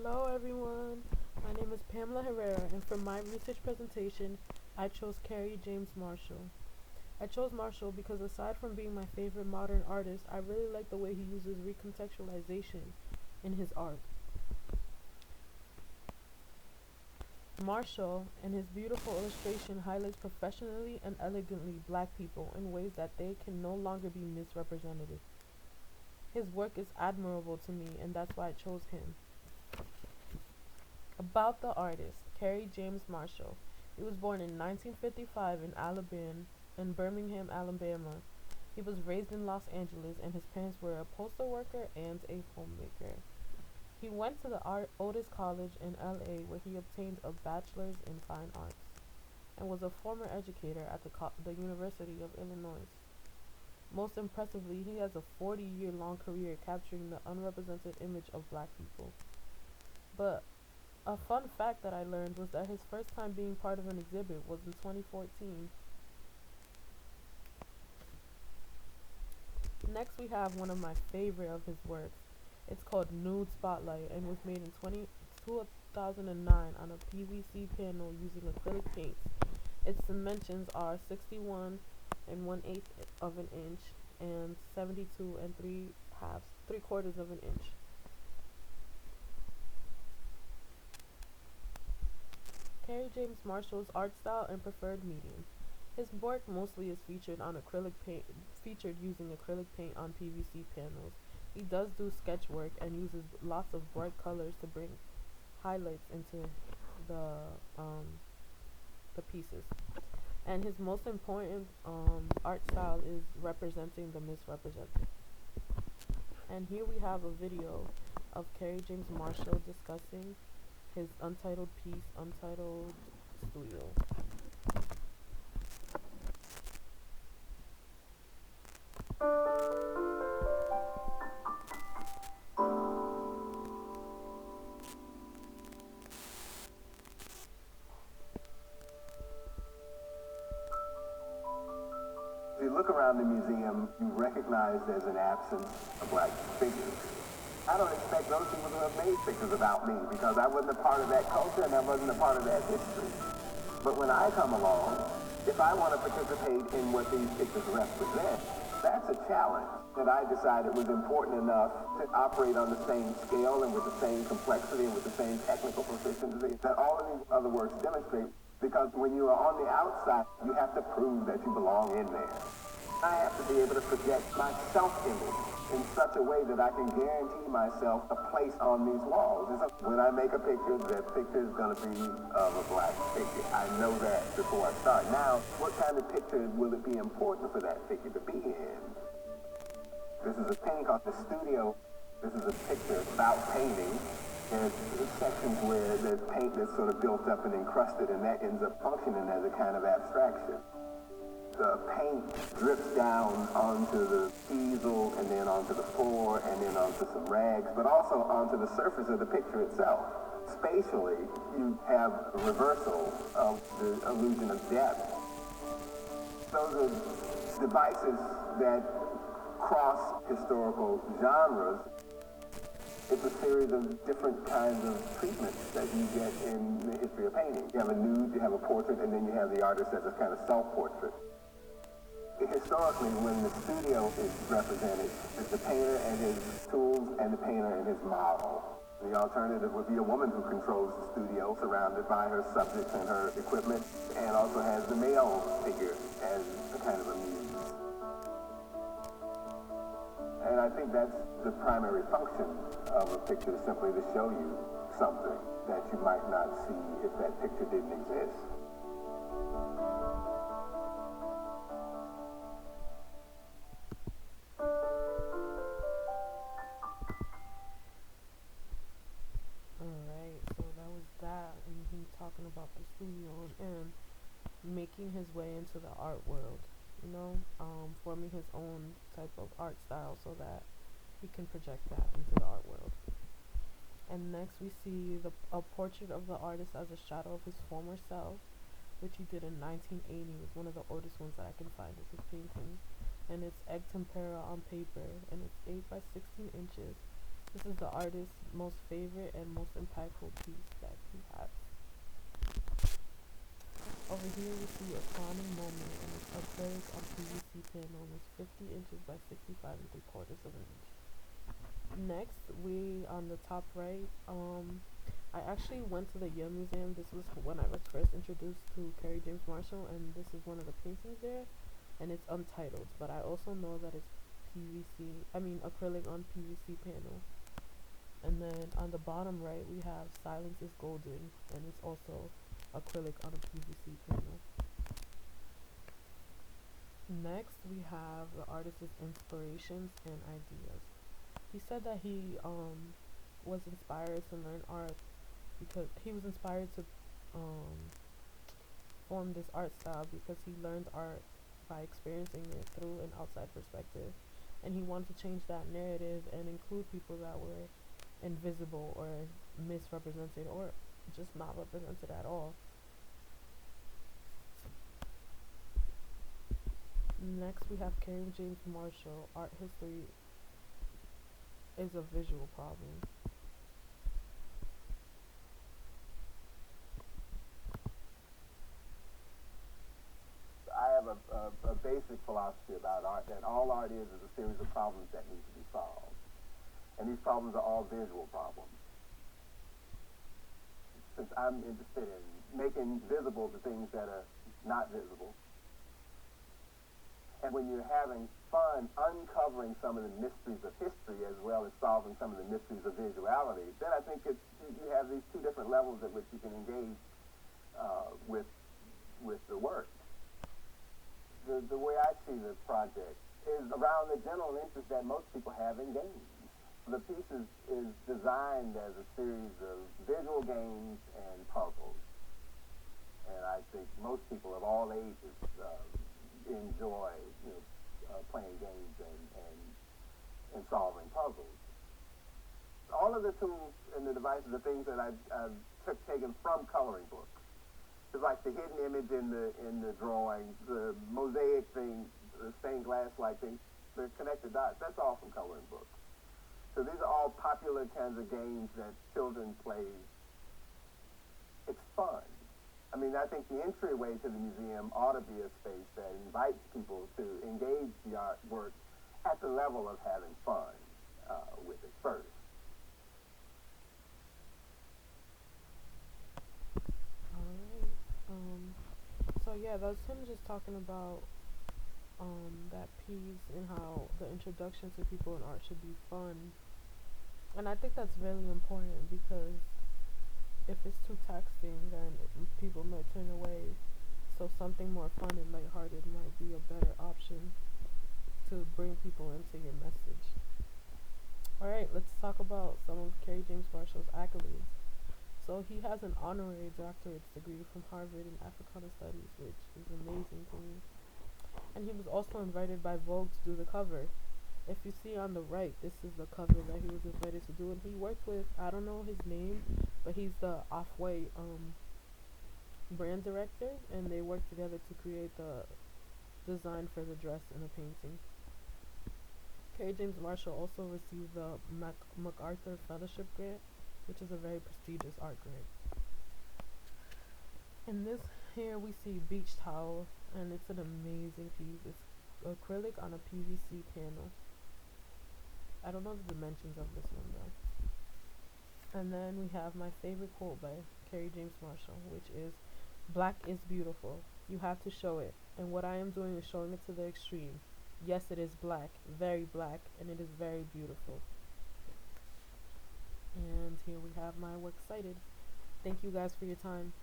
Hello everyone, my name is Pamela Herrera and for my research presentation I chose Kerry James Marshall. I chose Marshall because aside from being my favorite modern artist, I really like the way he uses recontextualization in his art. Marshall, in his beautiful illustration, highlights professionally and elegantly black people in ways that they can no longer be misrepresented. His work is admirable to me and that's why I chose him. About the artist, Kerry James Marshall. He was born in 1955 in Birmingham, Alabama. He was raised in Los Angeles and his parents were a postal worker and a homemaker. He went to the Otis College in LA where he obtained a bachelor's in fine arts and was a former educator at the University of Illinois. Most impressively, he has a 40-year-long career capturing the unrepresented image of black people. But a fun fact that I learned was that his first time being part of an exhibit was in 2014. Next we have one of my favorite of his works. It's called Nude Spotlight and was made in 2009 on a PVC panel using acrylic paints. Its dimensions are 61 and 1/8 of an inch and 72 and 3/4 of an inch. Kerry James Marshall's art style and preferred medium. His work mostly is featured using acrylic paint on PVC panels. He does do sketch work and uses lots of bright colors to bring highlights into the um, the pieces. And his most important art style is representing the misrepresented. And here we have a video of Kerry James Marshall discussing his untitled piece, Untitled Studio. If you look around the museum, you recognize there's an absence of black figures. I don't expect those people to have made pictures about me because I wasn't a part of that culture and I wasn't a part of that history. But when I come along, if I want to participate in what these pictures represent, that's a challenge that I decided was important enough to operate on the same scale and with the same complexity and with the same technical proficiency that all of these other works demonstrate. Because when you are on the outside, you have to prove that you belong in there. I have to be able to project my self-image in such a way that I can guarantee myself a place on these walls. And so when I make a picture, that picture is going to be of a black figure. I know that before I start. Now, what kind of picture will it be important for that figure to be in? This is a painting called The Studio. This is a picture about painting. There's sections where there's paint that's sort of built up and encrusted, and that ends up functioning as a kind of abstraction. The paint drips down onto the easel and then onto the floor and then onto some rags, but also onto the surface of the picture itself. Spatially, you have a reversal of the illusion of depth. Those are devices that cross historical genres. It's a series of different kinds of treatments that you get in the history of painting. You have a nude, you have a portrait, and then you have the artist as a kind of self-portrait. Historically, when the studio is represented, it's the painter and his tools and the painter and his model. The alternative would be a woman who controls the studio, surrounded by her subjects and her equipment, and also has the male figure as a kind of a muse. And I think that's the primary function of a picture, simply to show you something that you might not see if that picture didn't exist. Alright, so that was that, and he talking about the studio and making his way into the art world, forming his own type of art style so that he can project that into the art world. And next we see a portrait of the artist as a shadow of his former self, which he did in 1980. It's one of the oldest ones that I can find is his painting. And it's egg tempera on paper, and it's 8 by 16 inches. This is the artist's most favorite and most impactful piece that he has. Over here we see a crowning moment, and it's acrylic on PVC panel, and it's 50 inches by 65 and 3/4 of an inch. Next, we on the top right, I actually went to the Yale Museum. This was when I was first introduced to Kerry James Marshall, and this is one of the paintings there, and it's untitled. But I also know that it's acrylic on PVC panel. And then on the bottom right, we have Silence is Golden, and it's also acrylic on a PVC panel. Next, we have the artist's inspirations and ideas. He said that he was inspired to learn art because he was inspired to um, form this art style because he learned art by experiencing it through an outside perspective, and he wanted to change that narrative and include people that were invisible or misrepresented or just not represented at all. Next, we have Kerry James Marshall. Art history is a visual problem. I have a basic philosophy about art, that all art is a series of problems that need to be solved. And these problems are all visual problems. Since I'm interested in making visible the things that are not visible, and when you're having fun uncovering some of the mysteries of history as well as solving some of the mysteries of visuality, then I think you have these two different levels at which you can engage with the work. The way I see the project is around the general interest that most people have in games. The piece is designed as a series of visual games and puzzles. And I think most people of all ages enjoy playing games and solving puzzles. All of the tools and the devices are things that I've taken from coloring books. It's like the hidden image in the drawing, the mosaic thing, the stained glass like thing, the connected dots. That's all from coloring books. So these are all popular kinds of games that children play. It's fun. I mean, I think the entryway to the museum ought to be a space that invites people to engage the artwork at the level of having fun with it first. Alright. So yeah, that's him just talking about that piece and how the introduction to people in art should be fun. And I think that's really important because if it's too taxing, then people might turn away. So something more fun and lighthearted might be a better option to bring people into your message. Alright, let's talk about some of Kerry James Marshall's accolades. So he has an honorary doctorate degree from Harvard in Africana Studies, which is amazing to me. And he was also invited by Vogue to do the cover. If you see on the right, this is the cover that he was invited to do, and he worked with, I don't know his name, but he's the Off-White brand director, and they worked together to create the design for the dress in the painting. Kerry James Marshall also received the MacArthur Fellowship Grant, which is a very prestigious art grant. In this here we see Beach Towel, and it's an amazing piece. It's acrylic on a PVC panel. I don't know the dimensions of this one though. And then we have my favorite quote by Kerry James Marshall, which is, "Black is beautiful. You have to show it. And what I am doing is showing it to the extreme. Yes, it is black, very black, and it is very beautiful." And here we have my works cited. Thank you guys for your time.